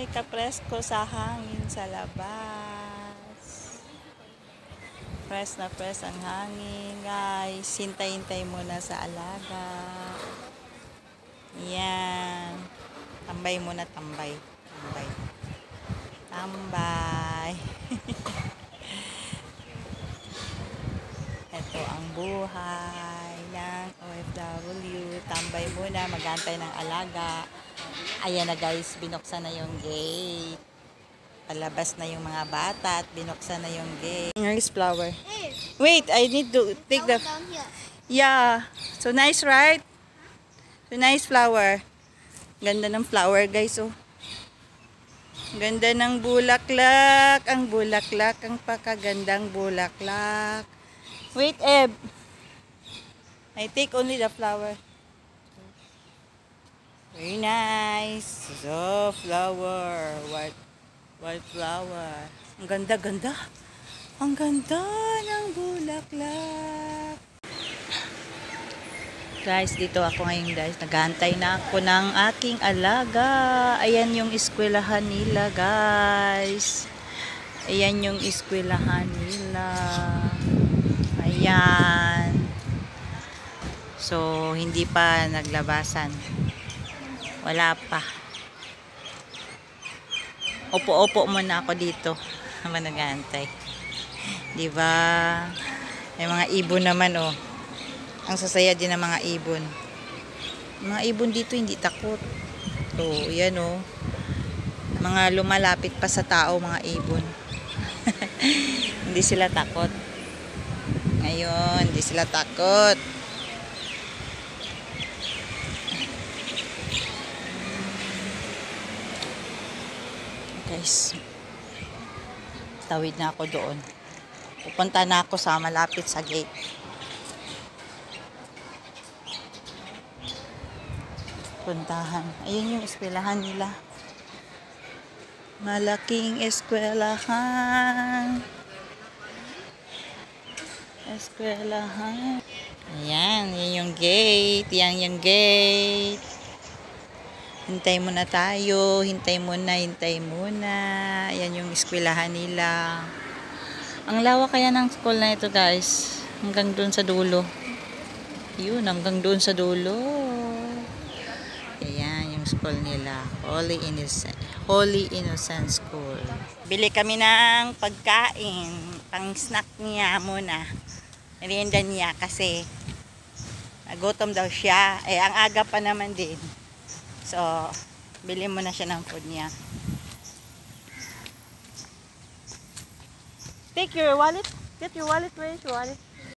kapresko sa hangin sa labas. Press na press ang hangin, guys. Hintay-hintay muna sa alaga. Yan. Tambay muna, tambay. Tambay. Tambay. Ito ang buhay ng OFW. Tambay muna, mag-antay ng alaga. Ayan na guys, binuksan na yung gate. Palabas na yung mga bata at binuksan na yung gate. Here's flower. Wait, I need to take the... Yeah. So nice, right? So nice flower. Ganda ng flower guys, oh. Ganda ng bulaklak. Ang bulaklak, ang pakagandang bulaklak. Wait, Eb. I take only the flower. Very nice. So, flower. White flower. Ang ganda, ganda. Ang ganda ng bulaklak. Guys, dito ako ngayon guys. Naghahantay na ako ng aking alaga. Ayan yung eskwelahan nila guys. Ayan yung eskwelahan nila. Ayan. So, hindi pa naglabasan. Wala pa. Opo-opo muna ako dito. Naghahantay. Diba? May mga ibon naman, oh. Ang sasaya din ng mga ibon. Mga ibon dito hindi takot. So, yan, oh. Mga lumalapit pa sa tao, mga ibon. Hindi sila takot. Ngayon, hindi sila takot. Guys, tawid na ako doon. Pupunta na ako sa malapit sa gate. Puntahan. Ayun yung eskwelahan nila. Malaking eskwelahan. Eskwelahan. Ayan, yan yung gate. Yan yung gate. Hintay muna tayo. Hintay muna, hintay muna. Ayan yung eskwelahan nila. Ang lawak kaya ng school na ito guys. Hanggang doon sa dulo. Yun, hanggang doon sa dulo. Ayan yung school nila. Holy Innocent School. Bili kami ng pagkain. Pang snack niya muna. Merienda niya kasi nagutom daw siya. Eh, ang aga pa naman din. So, bili mo na siya ng food niya. Take your wallet. Get your wallet. Where is your wallet?